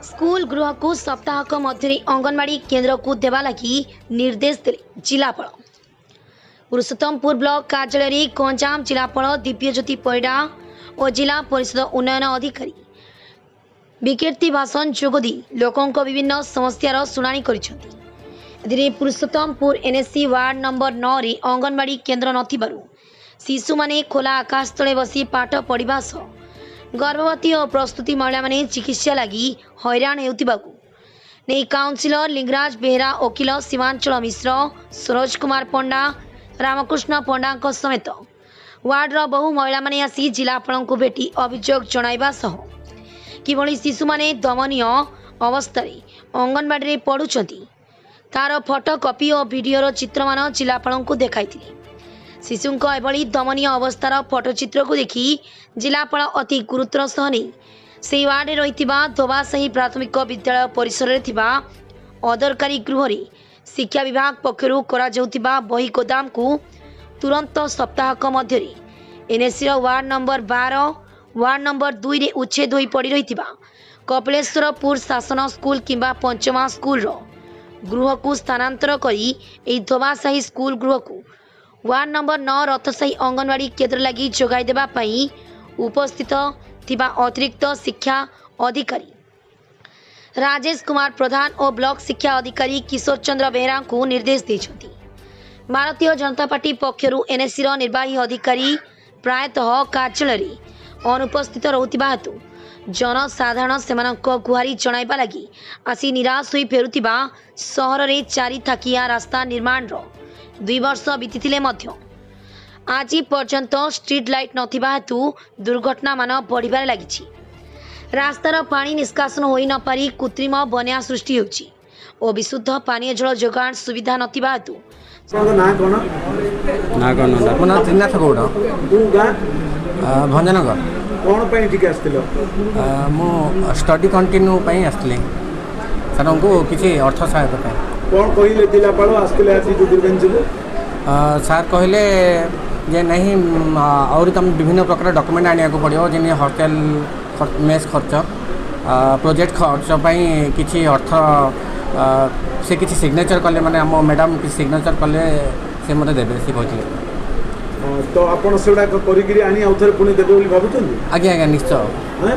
School गृह को सप्ताहक मध्य अंगनवाड़ी केन्द्र को देवा लगी निर्देश देले जिलापाल। पुरुषोत्तमपुर ब्लॉक कार्यालय गंजाम जिलापाल दिव्यज्योति परिडा और जिला परिषद उन्नयन अधिकारी विकीर्ति भाषण जोगदी लोकों विभिन्न समस्यार शुणाणी करिसेंति। पुरुषोत्तमपुर एनएससी वार्ड नंबर 9 रे अंगनवाड़ी केन्द्र नथिबारु शिशु माने खोला आकाश तले बसी पाठ पढ़िबा सह गर्भवती और प्रस्तुति महिला माने चिकित्सा लगी हैरान हेउतिबाकु नै काउंसिलर लिंगराज बेहरा वकील सीमांचल मिश्र सरोज कुमार पंडा रामकृष्ण पंडा समेत वार्डर बहु महिला माने आसी जिलापाल को भेटी अभियोग जणाइबा सह किभଳି शिशु माने दमनीय अवस्था अंगनवाड़ी पढ़ुछंती तार फोटो कॉपी और वीडियोर चित्रमान जिलापाल को देखाइथिले। शिशु एभली दमनीय अवस्थार फोटोचित्र को देखि जिलापाल अति गुरुत्वर सह नहीं से वार्ड रही धोबासाही प्राथमिक विद्यालय परिसर में अदरकारी गृह शिक्षा विभाग पक्षर बही गोदाम को तुरंत सप्ताहक मध्य NSC ward number 12 ward number 2 रे उच्छेद हो पड़ रही कपिलेश्वरपुर शासन स्कूल किंबा पंचमा स्कूल गृह को स्थानांतर करी धोबासाही स्कूल गृह को वार्ड नंबर 9 रथसाही अंगनवाड़ी केन्द्र लगी जोगाई देबा पई उपस्थित थिबा अतिरिक्त शिक्षा अधिकारी राजेश कुमार प्रधान और ब्लॉक शिक्षा अधिकारी किशोर चंद्र बेहरा को निर्देश देछंती। भारतीय जनता पार्टी पक्षरु एनएससी निर्वाही अधिकारी प्रायतः कार्यालय अनुपस्थित रहुतिबा हेतु जनसाधारण सेमानक गुहारी जणाइबा लगी आसी निराश होई फेरुतिबा सहर रे 4 थाकिया रास्ता निर्माण 2 वर्ष बीती आज पर्यंत स्ट्रीट लाइट नथिबा हेतु दुर्घटना मान बढ़िबार लागिछि। रास्तार पानी निष्कासन होई न पारी कृत्रिम बन्या सृष्टि होछि और विशुद्ध पानीय जल जोगाण सुविधा नथिबा हेतु भंजनगर कौन पे ठीक आस्तिलो मु स्टडी कंटिन्यू पई आस्तिले सर हमको किसी अर्थ सहायता पे कौन कहिले जिलापाल आस्तिले आसी जो दुर्गंज को सर कहले जे नहीं और तुम विभिन्न प्रकार डॉक्यूमेंट आनिया को पड़ो जिन होटल मेस खर्च प्रोजेक्ट खर्च पई किसी अर्थ से किसी सिग्नेचर कले माने हम मैडम किसी सिग्नेचर कले से मते देबे से कहथिले तो आपण सेडा करिगिरी आनी आउथरे पुनी देबे बोली भाबुछन। आज्ञा आज्ञा निश्चय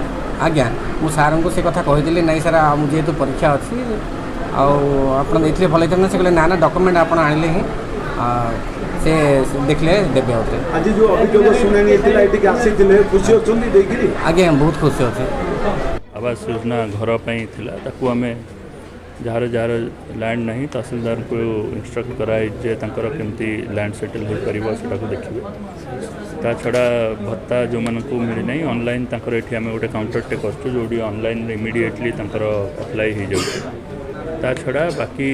आज्ञा मु सार को से कथा कहिदिली नहीं सर मुझे तो परीक्षा अच्छी आपन देखले भले थे ना से कहले ना ना डॉक्यूमेंट आपन आनिले ही से देखले देबे आउथरे आज जो अभियोग सुनानी एतिला एटिक आसीथिले खुशी होचंदी देखिरी आज्ञा बहुत खुशी होचे। आवास योजना घर पई थिला ताकू हमें जार जार लैंड नहीं तहसीलदार को इंस्ट्रक्ट कराई जे तंकर केमती लैंड सेटल हो परिबो सेटा को देखिबे। ता छड़ा भत्ता जो मन को मिली नहीं ऑनलाइन तंकर एठी हमें गोटे काउंटर टे करछु जोडी ऑनलाइन इमीडिएटली तंकर अप्लाई हो जाउ। ता छड़ा बाकी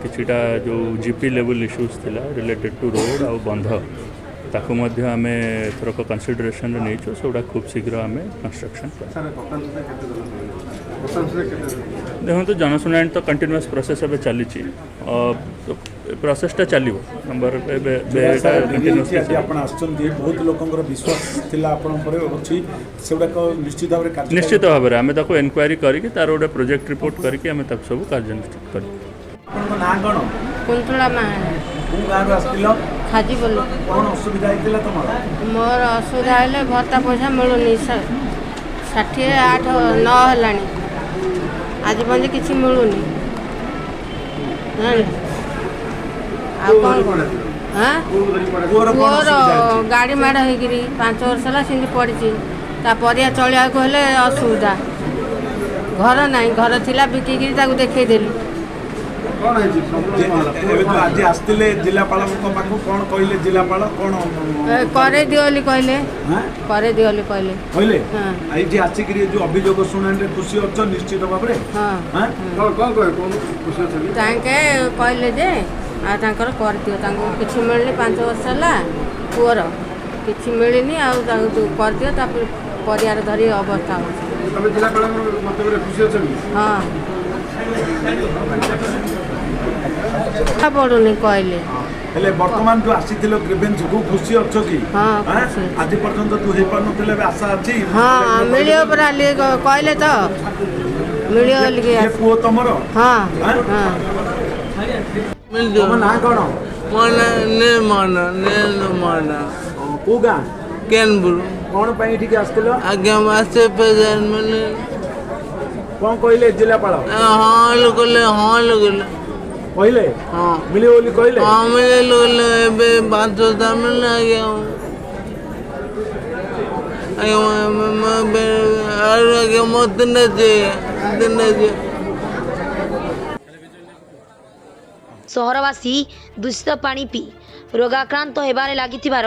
किछिटा जो जीपी लेवल इश्यूज थिला रिलेटेड टू रोड आ बंध ताकू मध्य हमें थरक कंसीडरेशन रे नेचो सोडा खूब शीघ्र हमें कंस्ट्रक्शन देखो तो जनशुणाणी तो कंटिन्यूअस प्रोसेस एबे चली प्रोसेसटा चलो नंबर बहुत लोकंर विश्वास थिला आपण पर अछि सेडा को निश्चित भाव में आम ताको एनक्वायरी करके तार गोटे प्रोजेक्ट रिपोर्ट करके आम ताको सब कार्यान्वित कर ना कोन कुंतला महान को गार आस्तिलो खाजी बोल कोन असुविधा आइतिला तमर मोर असुविधा हेले भत्ता पैसा मिलुनी 60 8 9 हलानी आज बंद किसी मिलूनी गाड़ी माड़ होगी 5 वर्ष है सिंधी पड़ी परिया चलिया असुविधा घर ना घर थिला बिकिकी देखईदेली आज आस्तिले जिलापाल कौन कहले जिलापाल कौन करे दियोली कहले करे दियोली कहले कहले आई जे आसिकरी जो अभियोग सुनान रे खुशी अछ निश्चित भाव रे हां कौन खुशी अछ तांके कहले जे आ तांकर कर दियो तांको किछि मिलनी 5 वर्ष हला पुअर किछि मिलनी आ तांको कर दियो ता परिवार धरी अवस्था तबे जिलापाल मतलब रे खुशी अछ हां पड़ुनी कहले हेले वर्तमान जो आसीथिलो ग्रीवेंस को खुशी अछ की हां आज पर्यंत तू हे पार नथिले आशा अछि हां मिलियो परा कहले तो मिलियो बोलिके ये पुओ तमर हाँ हाँ? हाँ तम ना कौन को गाँ केनपुर कौन पाई ठीक आसथिल आज्ञा मासे पेजन मिले कौन कहले जिलापाल हाँ लोगले हाँ लोगले कहले हाँ मिले बोली कहले हाँ मिले लोगले एबे 500 मिले आज्ञा आज्ञा मत नजे सहरवासी दूषित पानी पी रोगाक्रांत हेबारे लागिथिबार